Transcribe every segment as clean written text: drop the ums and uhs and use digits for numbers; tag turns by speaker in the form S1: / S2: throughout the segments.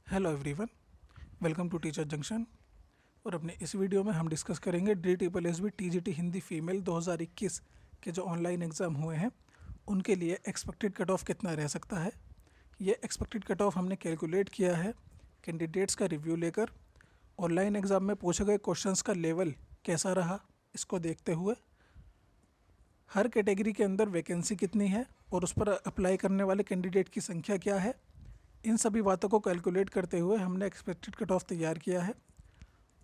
S1: Hello everyone, welcome to teacher junction. और अपने इस वीडियो में हम डिस्कस करेंगे DSSB TGT हिंदी फीमेल 2021 के जो ऑनलाइन एग्ज़ाम हुए हैं उनके लिए एक्सपेक्टेड कट ऑफ कितना रह सकता है। ये एक्सपेक्टेड कट ऑफ हमने कैलकुलेट किया है कैंडिडेट्स का रिव्यू लेकर। ऑनलाइन एग्ज़ाम में पूछे गए क्वेश्चंस का लेवल कैसा रहा इसको देखते हुए, हर कैटेगरी के अंदर वैकेंसी कितनी है और उस पर अप्लाई करने वाले कैंडिडेट की संख्या क्या है, इन सभी बातों को कैलकुलेट करते हुए हमने एक्सपेक्टेड कट ऑफ तैयार किया है।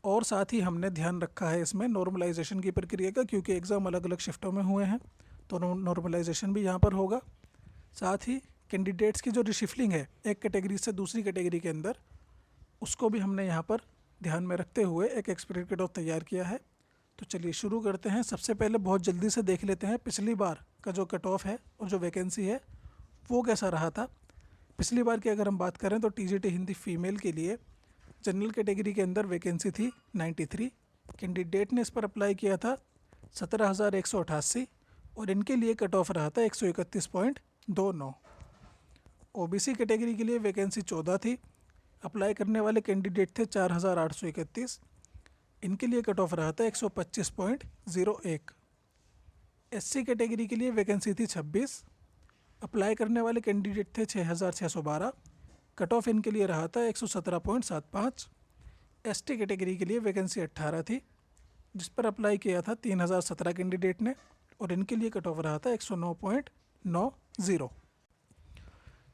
S1: और साथ ही हमने ध्यान रखा है इसमें नॉर्मलाइजेशन की प्रक्रिया का, क्योंकि एग्ज़ाम अलग अलग शिफ्टों में हुए हैं तो नॉर्मलाइजेशन भी यहाँ पर होगा। साथ ही कैंडिडेट्स की जो रिशिफलिंग है एक कैटेगरी से दूसरी कैटेगरी के अंदर, उसको भी हमने यहाँ पर ध्यान में रखते हुए एक एक्सपेक्टेड कट ऑफ तैयार किया है। तो चलिए शुरू करते हैं। सबसे पहले बहुत जल्दी से देख लेते हैं पिछली बार का जो कट ऑफ है और जो वैकेंसी है वो कैसा रहा था। पिछली बार की अगर हम बात करें तो TGT हिंदी फीमेल के लिए जनरल कैटेगरी के अंदर वैकेंसी थी 93। कैंडिडेट ने इस पर अप्लाई किया था 17,188 और इनके लिए कट ऑफ रहा था 131.29। OBC कैटेगरी के लिए वैकेंसी 14 थी, अप्लाई करने वाले कैंडिडेट थे 4,831, इनके लिए कट ऑफ रहा था 125.01। SC कैटेगरी के लिए वैकेंसी थी 26, अप्लाई करने वाले कैंडिडेट थे 6,612, कट ऑफ इनके लिए रहा था 117.75। ST कैटेगरी के लिए वैकेंसी 18 थी, जिस पर अप्लाई किया था 3,017 कैंडिडेट ने और इनके लिए कट ऑफ रहा था 109.90।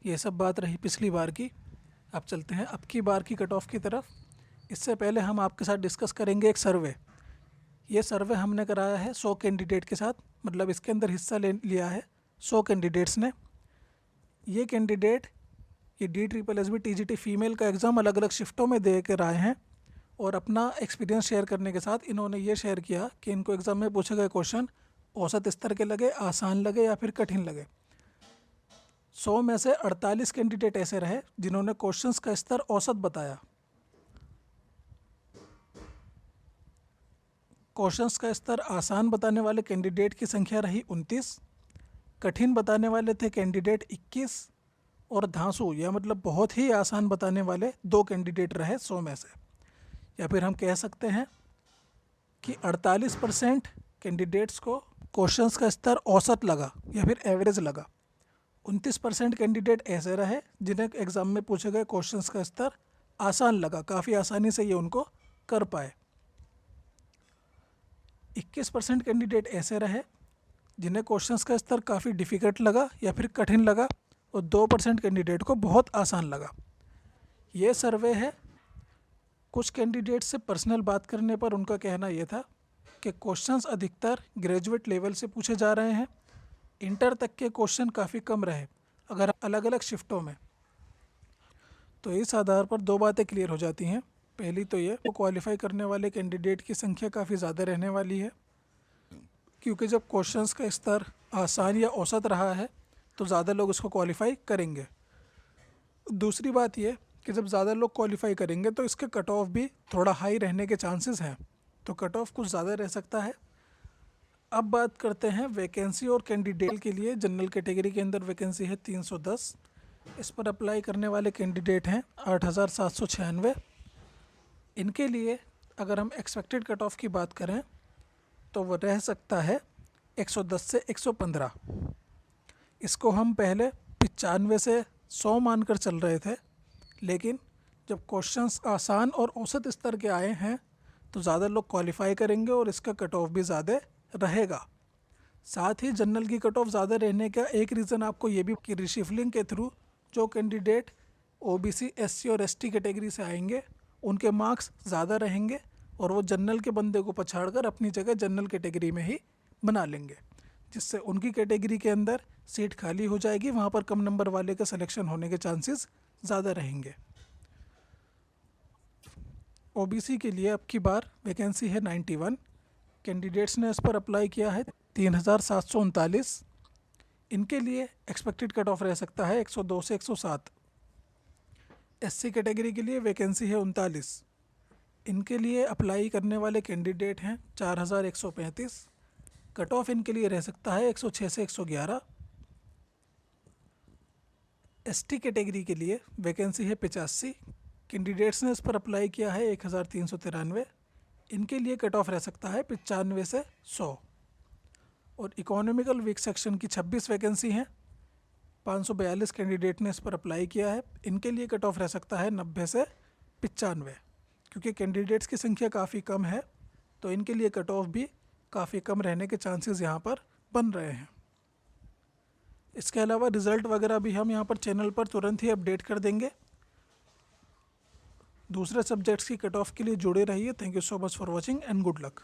S1: ये सब बात रही पिछली बार की। अब चलते हैं अब की बार की कट ऑफ की तरफ। इससे पहले हम आपके साथ डिस्कस करेंगे एक सर्वे। ये सर्वे हमने कराया है 100 कैंडिडेट के साथ, मतलब इसके अंदर हिस्सा लिया है 100 कैंडिडेट्स ने। ये कैंडिडेट ये DSSB TGT फीमेल का एग्ज़ाम अलग अलग शिफ्टों में दे कर आए हैं और अपना एक्सपीरियंस शेयर करने के साथ इन्होंने ये शेयर किया कि इनको एग्ज़ाम में पूछे गए क्वेश्चन औसत स्तर के लगे, आसान लगे या फिर कठिन लगे। 100 में से 48 कैंडिडेट ऐसे रहे जिन्होंने क्वेश्चंस का स्तर औसत बताया। क्वेश्चंस का स्तर आसान बताने वाले कैंडिडेट की संख्या रही 29, कठिन बताने वाले थे कैंडिडेट 21 और धांसू या मतलब बहुत ही आसान बताने वाले 2 कैंडिडेट रहे 100 में से। या फिर हम कह सकते हैं कि 48% कैंडिडेट्स को क्वेश्चंस का स्तर औसत लगा या फिर एवरेज लगा। 29% कैंडिडेट ऐसे रहे जिन्हें एग्ज़ाम में पूछे गए क्वेश्चंस का स्तर आसान लगा, काफ़ी आसानी से ये उनको कर पाए। 21% कैंडिडेट ऐसे रहे जिन्हें क्वेश्चंस का स्तर काफ़ी डिफ़िकल्ट लगा या फिर कठिन लगा और 2% कैंडिडेट को बहुत आसान लगा। ये सर्वे है। कुछ कैंडिडेट से पर्सनल बात करने पर उनका कहना यह था कि क्वेश्चंस अधिकतर ग्रेजुएट लेवल से पूछे जा रहे हैं, इंटर तक के क्वेश्चन काफ़ी कम रहे अगर अलग अलग शिफ्टों में। तो इस आधार पर 2 बातें क्लियर हो जाती हैं। पहली तो ये वो क्वालिफाई करने वाले कैंडिडेट की संख्या काफ़ी ज़्यादा रहने वाली है, क्योंकि जब क्वेश्चंस का स्तर आसान या औसत रहा है तो ज़्यादा लोग उसको क्वालिफाई करेंगे। दूसरी बात ये कि जब ज़्यादा लोग क्वालिफाई करेंगे तो इसके कट ऑफ भी थोड़ा हाई रहने के चांसेस हैं, तो कट ऑफ कुछ ज़्यादा रह सकता है। अब बात करते हैं वैकेंसी और कैंडिडेट के लिए। जनरल कैटेगरी के अंदर वैकेंसी है 310, इस पर अप्लाई करने वाले कैंडिडेट हैं 8,796। इनके लिए अगर हम एक्सपेक्टेड कट ऑफ की बात करें तो वह रह सकता है 110 से 115। इसको हम पहले 95 से 100 मानकर चल रहे थे, लेकिन जब क्वेश्चंस आसान और औसत स्तर के आए हैं तो ज़्यादा लोग क्वालिफाई करेंगे और इसका कट ऑफ भी ज़्यादा रहेगा। साथ ही जनरल की कट ऑफ ज़्यादा रहने का एक रीज़न आपको ये भी कि रिशिफलिंग के थ्रू जो कैंडिडेट OBC, SC और ST कैटेगरी से आएंगे उनके मार्क्स ज़्यादा रहेंगे और वो जनरल के बंदे को पछाड़कर अपनी जगह जनरल कैटेगरी में ही बना लेंगे, जिससे उनकी कैटेगरी के अंदर सीट खाली हो जाएगी। वहाँ पर कम नंबर वाले का सिलेक्शन होने के चांसेस ज़्यादा रहेंगे। OBC के लिए अब की बार वैकेंसी है 91, कैंडिडेट्स ने इस पर अप्लाई किया है 3,739। इनके लिए एक्सपेक्टेड कट ऑफ रह सकता है 102 से 107। SC कैटेगरी के लिए वैकेंसी है 39, इनके लिए अप्लाई करने वाले कैंडिडेट हैं 4,135, कट ऑफ इनके लिए रह सकता है 106 से 111। ST कैटेगरी के लिए वैकेंसी है 85, कैंडिडेट्स ने इस पर अप्लाई किया है 1393। इनके लिए कट ऑफ रह सकता है 95 से 100। और इकोनॉमिकल वीक सेक्शन की 26 वैकेंसी हैं, 542 कैंडिडेट ने इस पर अप्लाई किया है। इनके लिए कट ऑफ रह सकता है 90 से 95। क्योंकि कैंडिडेट्स की संख्या काफ़ी कम है तो इनके लिए कट ऑफ भी काफ़ी कम रहने के चांसेस यहाँ पर बन रहे हैं। इसके अलावा रिज़ल्ट वगैरह भी हम यहाँ पर चैनल पर तुरंत ही अपडेट कर देंगे। दूसरे सब्जेक्ट्स की कट ऑफ के लिए जुड़े रहिए। Thank you so much for watching and good luck.